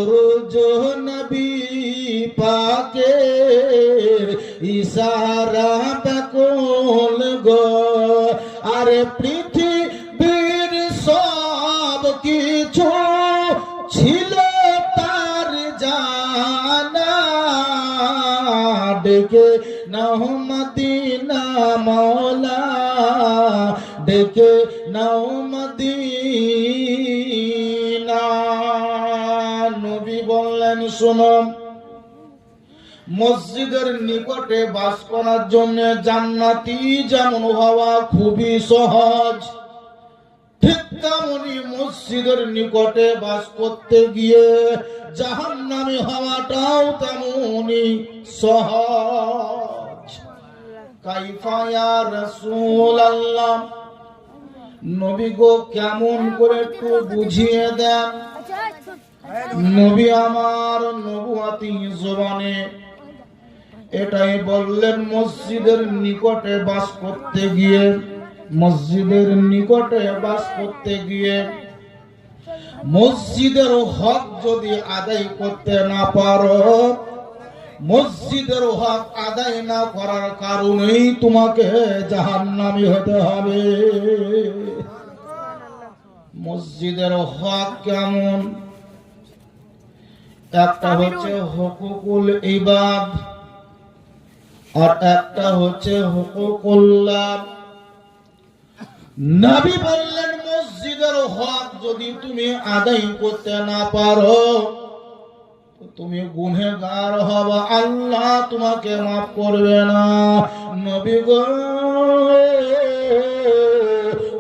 রোজ নবী পাকের ইশারা ব্যাকুল গো, আরে পৃথিবীর সব কিছু ছিল তার জানা, ডেকে নাও মদিনা মওলা, ডেকে নাও মদিনা। নবী বললেন, শোনো, মসজিদের নিকটে বাস করার জন্য জান্নাতি যেমন হওয়া খুবই সহজ, ঠিক তেমনি মসজিদের নিকটে বাস করতে গিয়ে জাহান্নামী হওয়াটাও তেমনি সহজ। কাইফা ইয়া রাসূলুল্লাহ, নবী গো কেমন করে একটু বুঝিয়ে দেন। নবী আমার নবুয়াতি জবানে এটাই বললেন, মসজিদের নিকটে বাস করতে গিয়ে, মসজিদের নিকটে বাস করতে গিয়ে মসজিদের হক যদি আদায় করতে না পারো, মসজিদের হক আদায় না করার কারণেই তোমাকে জাহান্নামী হতে হবে। মসজিদের হক কেমন? একটা হচ্ছে হুকুকুল ইবাদ আর একটা হচ্ছে হুকুকুল্লাহ। নবী বললেন, মসজিদের হক যদি তুমি আদায় করতে না পারো, তুমি গুনাহগার হবা, আল্লাহ তোমাকে মাফ করবে না। নবী গো,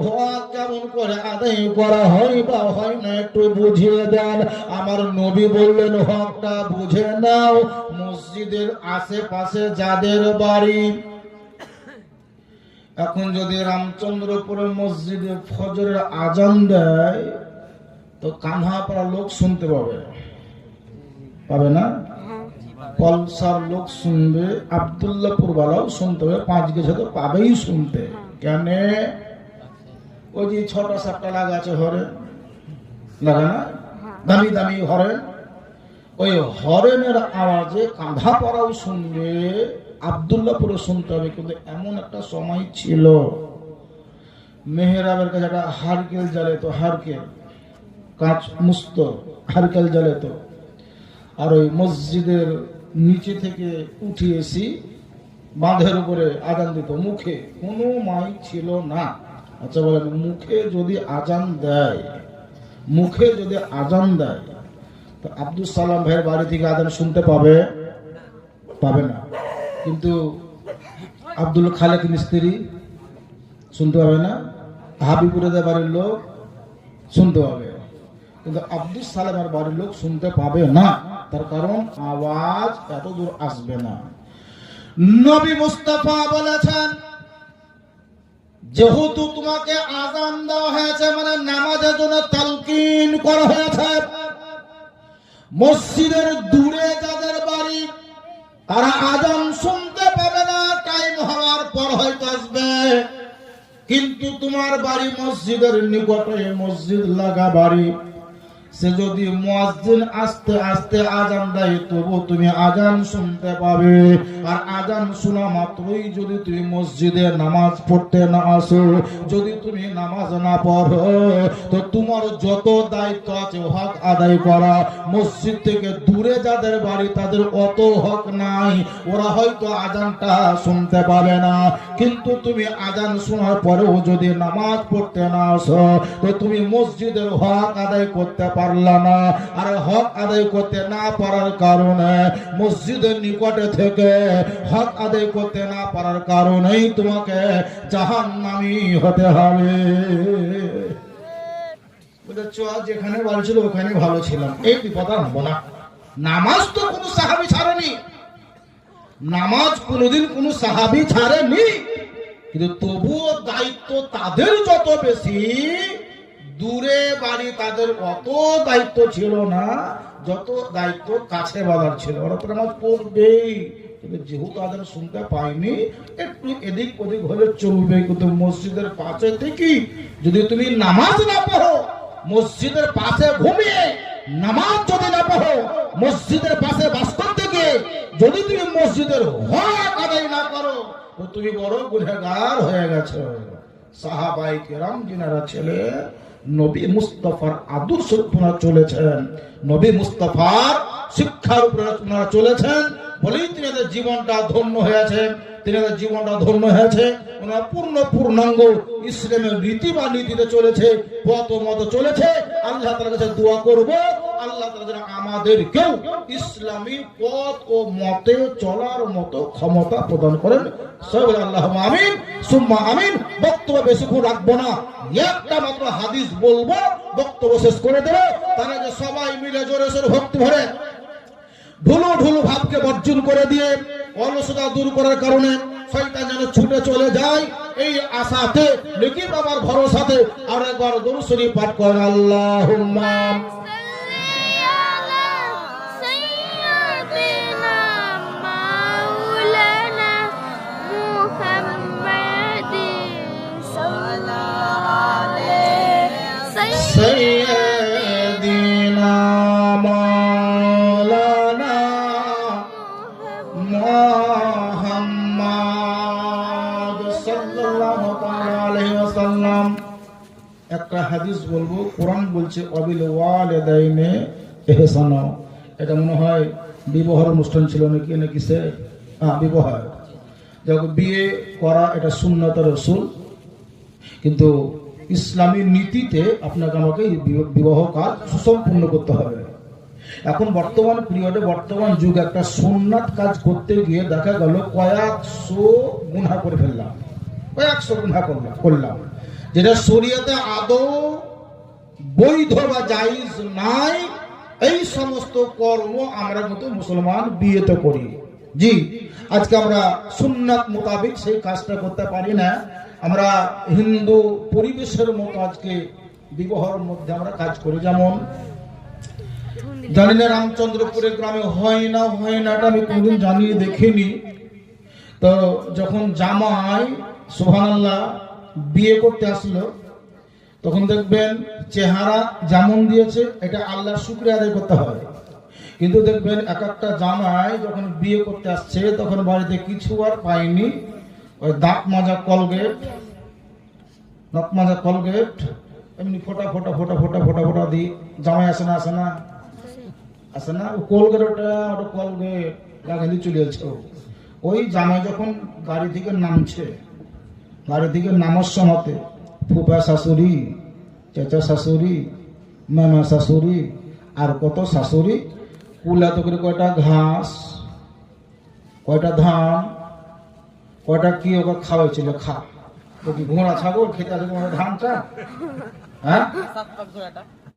হক কেমন করে আদায় করা হয় বা হয় না একটু বুঝিয়ে দেন। আমার নবী বললেন, হকটা বুঝে নাও। মসজিদের আশেপাশে যাদের বাড়ি, এখন যদি রামচন্দ্রপুরের মসজিদে ফজরের আজান দেয় তো কান্হাপাড়া লোক শুনতে পাবে, পাবে না? পলসার লোক শুনবে, আব্দুল্লাহপুর বালাও শুনতে হবে, 5 গেছে তো পাবেই শুনতে। কেন? ওই যে 6টা-7টা লাগা আছে হরে, লাগা না, দামি দামি হরেন, ওই হরেনের আওয়াজে কাঁধাপাড়াও শুনবে, আব্দুল্লাহপুরে শুনতে হবে। কিন্তু এমন একটা সময় ছিল, মেহরাবের কাছে একটা হারকেল জ্বালে তো, হারকেল কাঁচ মুস্ত হারকেল জ্বালে তো, আর ওই মসজিদের নিচে থেকে উঠে এসি বাঁধের উপরে আজান দিত। মুখে কোনো মাইক ছিল না। আচ্ছা বলেন, মুখে যদি আজান দেয়, মুখে যদি আজান দেয় তো আব্দুল সালাম ভাইয়ের বাড়ি থেকে আজান শুনতে পাবে? পাবে না। কিন্তু আব্দুল খালেক মিস্ত্রি শুনতে পাবে না, হাবিবুরের বাড়ির লোক শুনতে পাবে, কিন্তু আব্দুল সালামের বাড়ির লোক শুনতে পাবে না। তার কারণ আওয়াজ এত দূর আসবে না। নবী মুস্তাফা বলেছেন, যেহেতু তোমাকে আযান দেওয়া হয়েছে, মানে নামাজের জন্য তালকিন করা হয়েছে, মসজিদের দূরে যাদের বাড়ি তারা আযান শুনতে পাবে না, টাইম হওয়ার পর হয়তো আসবে। কিন্তু তোমার বাড়ি মসজিদের নিকটে, মসজিদ লাগা বাড়ি, সে যদি মুয়াজ্জিন আস্তে আস্তে আজান দেয় তবু তুমি আজান শুনতে পাবে। আর আজান শোনা মাত্রই যদি তুমি মসজিদে নামাজ পড়তে না আসো, যদি তুমি নামাজ না পড়ো, তো তোমার যত দায়িত্ব আছে হক আদায় করা, মসজিদ থেকে দূরে যাদের বাড়ি তাদের অত হক নাই, ওরা হয়তো আজানটা শুনতে পাবে না। কিন্তু তুমি আজান শোনার পরেও যদি নামাজ পড়তে না আসো, তো তুমি মসজিদের হক আদায় করতে পারলা না। আর হক আদায় করতে না পারার কারণে, মসজিদের নিকটে থেকে হক আদায় করতে না পারার কারণেই তোমাকে জাহান্নামী হতে হবে। যেখানে বাড়ি ছিল ওখানে ভালো ছিলাম, এই বিপদ হবো না। নামাজ তো কোনো সাহাবী ছাড়েনি, নামাজ কোনোদিন কোনো সাহাবী ছাড়েনি, কিন্তু তবুও দায়িত্ব তাদের যত বেশি, দূরে বাড়ি তাদের অত দায়িত্ব ছিল না যত দায়িত্ব কাছে বাবার ছিল। ওরা তো নামাজ পড়বেই, কিন্তু যেহেতু তাদের শুনতে পায়নি, একটু এদিক ওদিক হলে চলবে। কিন্তু মসজিদের পাশে থেকে যদি তুমি নামাজ না পড়ো, মসজিদের পাশে ঘুমিয়ে নামাজ যদি না পড়ো, মসজিদের পাশে বাস করতে গিয়ে যদি তুমি মসজিদের হক আদায় না করো তো তুমি বড় গুনাহগার হয়ে গেছো। সাহাবায়ে কেরাম যিনারা ছেলে নবী মুস্তাফার আদর্শের উপর চলেছেন, নবী মুস্তাফার শিক্ষার উপর ওনারা চলেছেন বলেই তিনাদের জীবনটা ধন্য হয়েছে। তিনাদের জীবনটা ধন্য হয়েছে, ওনারা পূর্ণাঙ্গ ইসলামের রীতি বা নীতিতে চলেছে, পথ মত চলেছে। আল্লাহ তাআলার কাছে দোয়া করব আল্লাহ তাআলা যেন আমাদেরকেও ইসলামী পথ ও মতে চলার মতো ক্ষমতা প্রদান করেন। সবাই আল্লাহুম্মা আমিন সুম্মা আমিন। বক্তব্য বেশিক্ষণ রাখবো না, একটা মাত্র হাদিস বলবো, বক্তব্য শেষ করে দেবো। তারা যে সবাই মিলে জোরে সোরে ভক্তি ভরে ঢুলু ঢুলু ভাবকে বর্জন করে দিয়ে অলসতা দূর করার কারণে শয়তান যেন ছুটে চলে যায়, এই আশাতে নেকি বাবার ভরসাতে আর একবার দরুদ শরীফ পাঠ করেন। আল্লাহুম্মা সাইয়্যিদিনা মাওলানা মুহাম্মদ সাল্লাল্লাহু তাআলা আলাইহি ওয়াসাল্লাম। একটা হাদিস বলবো, কোরআন বলছে অবিল ওয়ালিদাইনে ইহসানা। এটা মনে হয় বিবাহের অনুষ্ঠান ছিল নাকি নাকি সে বিবাহ, যখন বিয়ে করা এটা সুন্নাত রাসূল, কিন্তু ইসলামী নীতিতে আপনাকে আমাকে বিবাহ কাজ সুসম্পূর্ণ করতে হবে। এখন বর্তমান পিরিয়ডে বর্তমান যুগ একটা সুন্নাত কাজ করতে গিয়ে দেখা গেল কয়েকশো গুনাহ করে ফেললাম, কয়েকশো গুনাহ করলাম, যেটা শরীয়তে আদৌ বৈধ বা জায়েজ নাই। এই সমস্ত কর্ম আমরা কিন্তু মুসলমান বিয়েতে করি। জি, আজকে আমরা সুন্নাত মোতাবেক সেই কাজটা করতে পারি না। আমরা হিন্দু পরিবেশের মতো আজকে বিবাহের মধ্যে আমরা কাজ করি। যেমন জানি না রামচন্দ্রপুরের গ্রামে হয় না এটা আমি কোনদিন জানিয়ে দেখিনি। তো যখন জামাই সুবহানাল্লাহ বিয়ে করতে আসলো, তখন দেখবেন চেহারা যেমন দিয়েছে এটা আল্লাহর শুকরিয়া আদায় করতে হয়। কিন্তু দেখবেন এক একটা জামাই যখন বিয়ে করতে আসছে তখন বাড়িতে কিছু আর পায়নি, ওই দাঁত মাজা কলগেট এমনি ফোটা দিই। জামাই আসে না ও কলগেট ওটা কলগেট লাগাই চলে যাচ্ছে। ওই জামাই যখন গাড়ি থেকে নামার সময়তে ফুফা শাশুড়ি, চেচা শাশুড়ি, মামা শাশুড়ি আর কত শাশুড়ি কুলাতে করে কয়টা ঘাস, কয়টা ধান, কয়টা কি ওকে খাওয়াইছিল, ঘোড়া ছাগল খেতে আছে ধান চা, হ্যাঁ